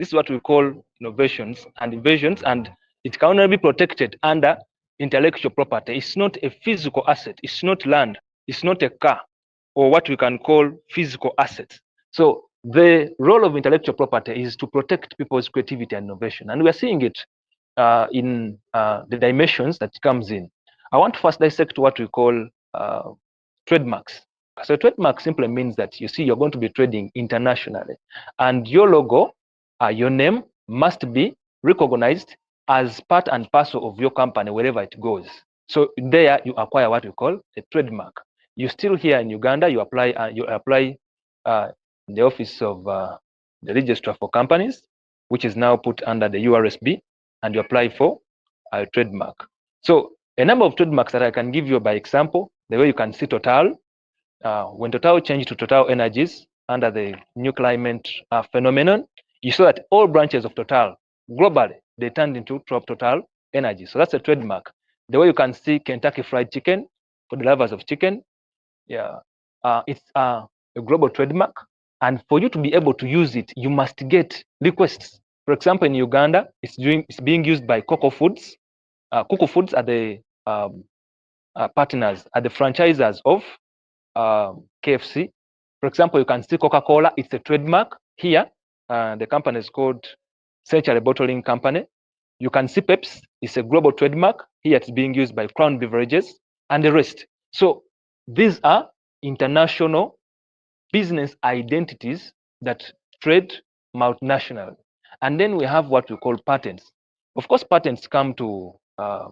This is what we call innovations and inventions, and it can only be protected under intellectual property. It's not a physical asset. It's not land. It's not a car or what we can call physical assets. So the role of intellectual property is to protect people's creativity and innovation. And we are seeing it in the dimensions that comes in. I want to first dissect what we call trademarks. So trademark simply means that you see you're going to be trading internationally, and your logo, your name must be recognized as part and parcel of your company wherever it goes. So there you acquire what we call a trademark. You still here in Uganda, you apply in the office of the registrar for companies, which is now put under the URSB, and you apply for a trademark. So a number of trademarks that I can give you by example, the way you can see Total. When Total changed to Total Energies under the new climate phenomenon, you saw that all branches of Total globally, they turned into Total Energy. So that's a trademark. The way you can see Kentucky Fried Chicken, for the lovers of chicken, yeah, it's a global trademark. And for you to be able to use it, you must get requests. For example, in Uganda, it's being used by Cocoa Foods. Cocoa Foods are the partners, are the franchisers of KFC. For example, you can see Coca-Cola. It's a trademark here. The company is called Century Bottling Company. You can see Pepsi. It's a global trademark. Here it's being used by Crown Beverages and the rest. So these are international business identities that trade multinational. And then we have what we call patents. Of course, patents come to a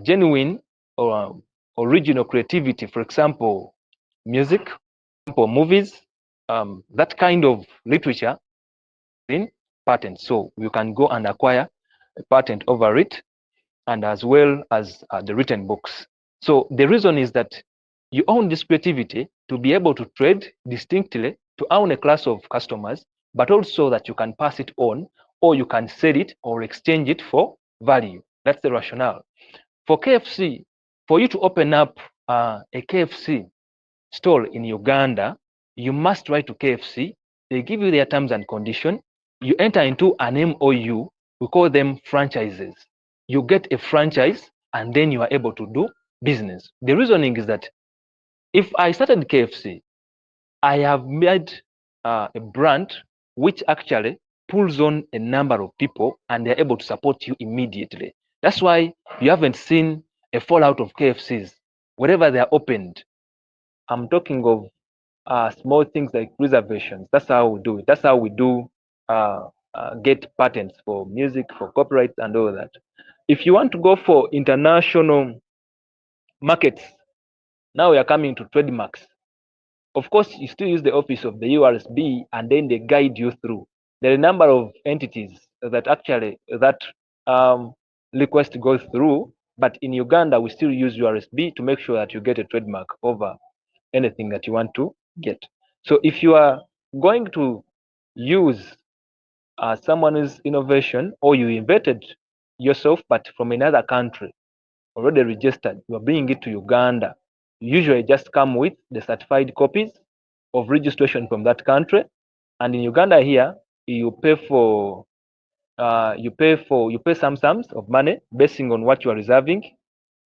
genuine or original creativity. For example, music, for movies, that kind of literature in patents. So you can go and acquire a patent over it, and as well as the written books. So the reason is that you own this creativity to be able to trade distinctly, to own a class of customers, but also that you can pass it on, or you can sell it or exchange it for value. That's the rationale. For KFC, for you to open up a KFC store in Uganda, you must write to KFC. They give you their terms and conditions. You enter into an MOU. We call them franchises. You get a franchise, and then you are able to do business. The reasoning is that if I started KFC, I have made a brand which actually pulls on a number of people, and they're able to support you immediately. That's why you haven't seen a fallout of KFCs. Wherever they are opened, I'm talking of small things like reservations. That's how we do it. That's how we do get patents for music, for copyright, and all that. If you want to go for international markets, now we are coming to trademarks. Of course, you still use the office of the URSB, and then they guide you through. There are a number of entities that actually that request goes through, but in Uganda, we still use URSB to make sure that you get a trademark over anything that you want to get. So if you are going to use someone's innovation, or you invented yourself but from another country, already registered, you are bringing it to Uganda, you usually just come with the certified copies of registration from that country. And in Uganda here, you pay for you pay some sums of money basing on what you are reserving,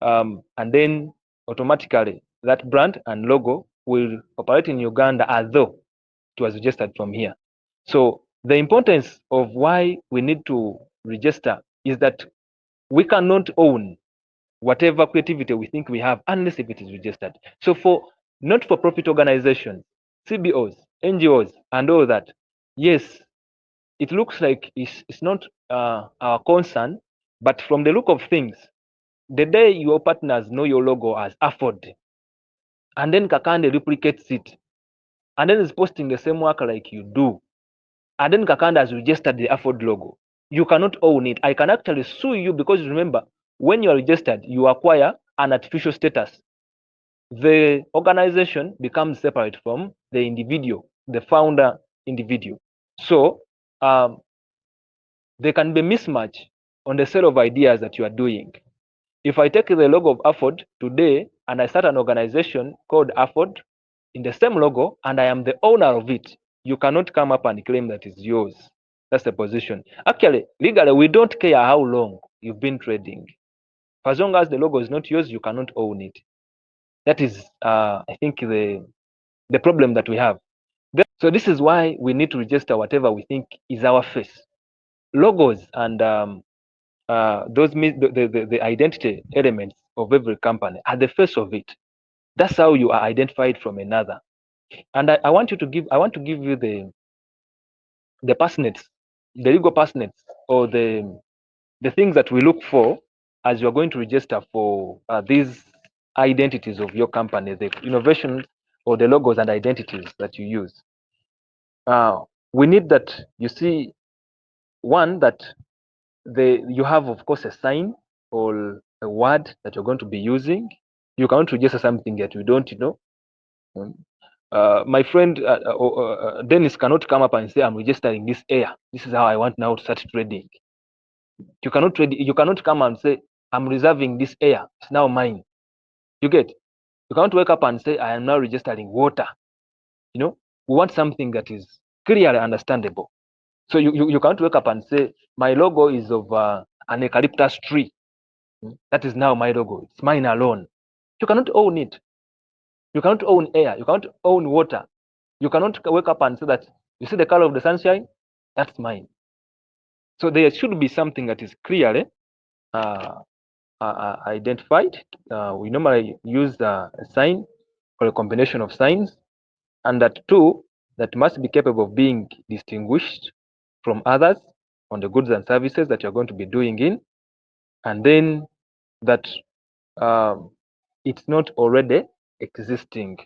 and then automatically that brand and logo will operate in Uganda as though it was registered from here. So the importance of why we need to register is that we cannot own whatever creativity we think we have unless if it is registered. So for not-for-profit organizations, CBOs, NGOs, and all that, yes, it looks like it's not our concern, but from the look of things, the day your partners know your logo as Afford, and then Kakande replicates it, and then is posting the same work like you do, and then Kakande has registered the Afford logo, you cannot own it. I can actually sue you, because remember, when you are registered, you acquire an artificial status. The organization becomes separate from the individual, the founder individual. So there can be mismatch on the sale of ideas that you are doing. If I take the logo of Afford today and I start an organization called Afford in the same logo, and I am the owner of it, you cannot come up and claim that it's yours. That's the position. Actually, legally, we don't care how long you've been trading. For as long as the logo is not yours, you cannot own it. That is, I think, the problem that we have. So this is why we need to register whatever we think is our face. Logos and the identity elements of every company are the face of it. That's how you are identified from another. And I want to give you the personates, the legal personates, or the things that we look for as you're going to register for these identities of your company, the innovations or the logos and identities that you use. We need that, you see, one, that you have, of course, a sign or a word that you're going to be using. You cannot register something that you don't know. My friend Dennis cannot come up and say, I'm registering this air. This is how I want now to start trading. You cannot trade. You cannot come and say, I'm reserving this air. It's now mine. You get? You can't wake up and say, I am now registering water. You know, we want something that is clearly understandable. So you can't wake up and say, my logo is of an eucalyptus tree. That is now my logo. It's mine alone. You cannot own it. You cannot own air. You cannot own water. You cannot wake up and say that, you see the color of the sunshine? That's mine. So there should be something that is clearly identified. We normally use a sign or a combination of signs, and that too, that must be capable of being distinguished from others on the goods and services that you're going to be doing in, and then that it's not already existing.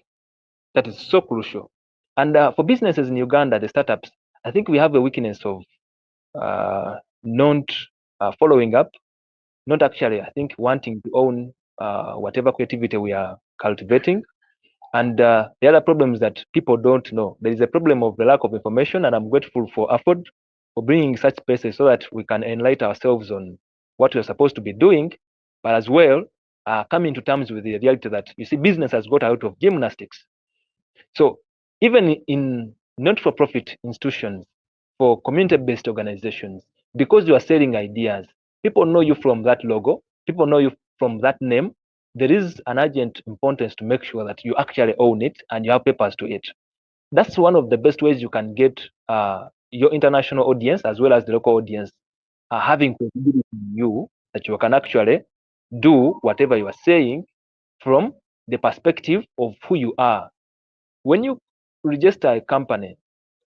That is so crucial. And for businesses in Uganda, the startups, I think we have a weakness of not following up, not actually, I think, wanting to own whatever creativity we are cultivating. And the other problem is that people don't know. There is a problem of the lack of information, and I'm grateful for AFOD for bringing such spaces so that we can enlighten ourselves on what we're supposed to be doing, but as well, coming to terms with the reality that, you see, business has got out of gymnastics. So even in not-for-profit institutions, for community-based organizations, because you are selling ideas, people know you from that logo, people know you from that name. There is an urgent importance to make sure that you actually own it and you have papers to it. That's one of the best ways you can get your international audience as well as the local audience having credibility in you, that you can actually do whatever you are saying from the perspective of who you are. When you register a company,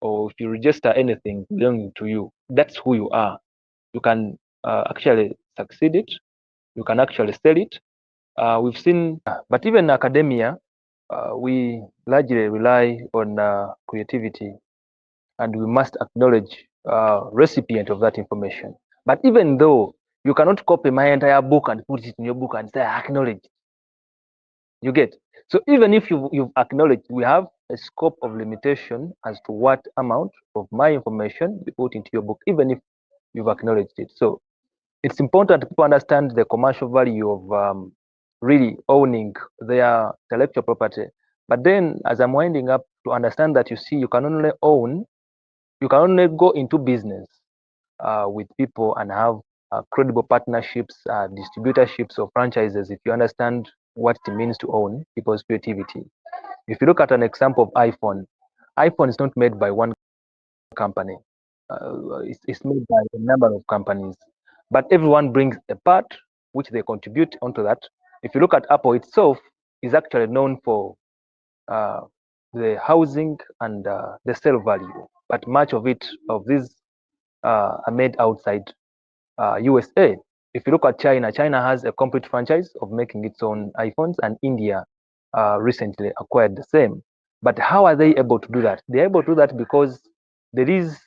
or if you register anything belonging to you, that's who you are. You can actually succeed it. You can actually sell it. We've seen, but even in academia, we largely rely on creativity, and we must acknowledge recipient of that information. But even though you cannot copy my entire book and put it in your book and say, I acknowledge, you get. So even if you've acknowledged, we have a scope of limitation as to what amount of my information be put into your book, even if you've acknowledged it. So it's important to understand the commercial value of really owning their intellectual property. But then, as I'm winding up, to understand that, you see, you can only go into business with people and have credible partnerships, distributorships, or franchises if you understand what it means to own people's creativity. If you look at an example of iPhone is not made by one company. It's made by a number of companies, but everyone brings a part which they contribute onto that. If you look at Apple itself, is actually known for the housing and the sale value, but much of these are made outside USA. If you look at China, China has a complete franchise of making its own iPhones, and India recently acquired the same. But how are they able to do that? They're able to do that because there is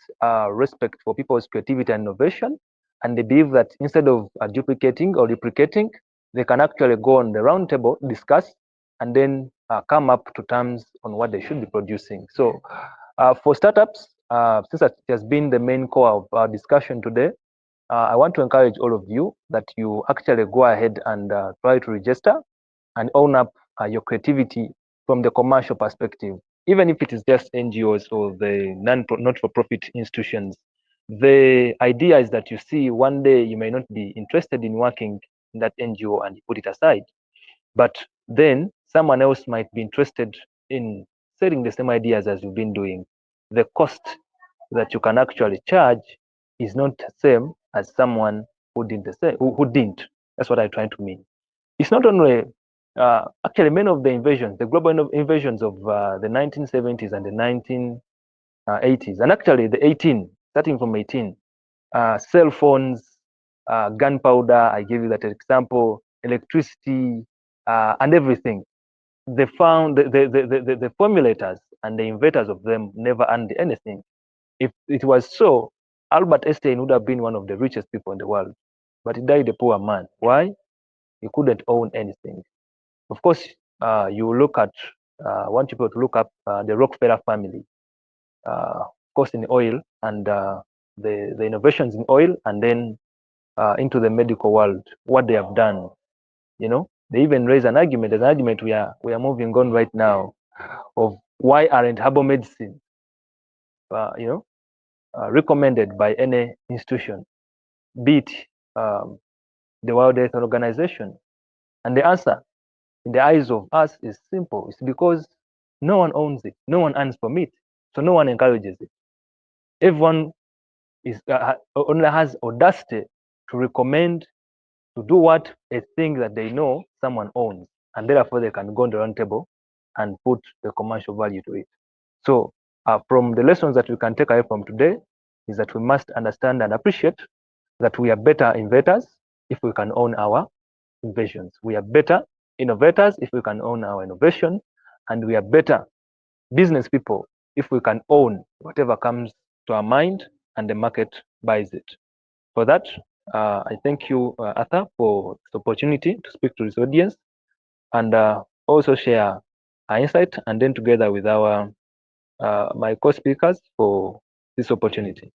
respect for people's creativity and innovation, and they believe that instead of duplicating or replicating, they can actually go on the round table, discuss, and then come up to terms on what they should be producing. So for startups, since it has been the main core of our discussion today, I want to encourage all of you that you actually go ahead and try to register and own up your creativity from the commercial perspective. even if it is just NGOs or the not-for-profit institutions, the idea is that you see one day you may not be interested in working in that NGO and you put it aside, but then someone else might be interested in selling the same ideas as you've been doing. The cost that you can actually charge is not the same as someone who didn't. Who didn't. That's what I'm trying to mean. It's not only actually many of the invasions, the global invasions of the 1970s and the 1980s, and actually the 18, starting from 18, cell phones, gunpowder, I gave you that example, electricity, and everything. They found the formulators and the inventors of them never earned anything. If it was so, Albert Einstein would have been one of the richest people in the world, but he died a poor man. Why? He couldn't own anything. Of course, you look at, I want people to look up the Rockefeller family, of course, in oil and the innovations in oil, and then into the medical world, what they have done. You know, they even raise an argument. There's an argument we are moving on right now of why aren't herbal medicine, recommended by any institution, be it the World Health Organization. And the answer, in the eyes of us, is simple. It's because no one owns it, no one earns from it, so no one encourages it. Everyone is only has audacity to recommend to do what a thing that they know someone owns, and therefore they can go on the round table and put the commercial value to it. So from the lessons that we can take away from today is that we must understand and appreciate that we are better inventors if we can own our inventions. We are better innovators if we can own our innovation, and we are better business people if we can own whatever comes to our mind and the market buys it. For that, I thank you, Arthur, for this opportunity to speak to this audience and also share our insight, and then together with our my co-speakers for this opportunity.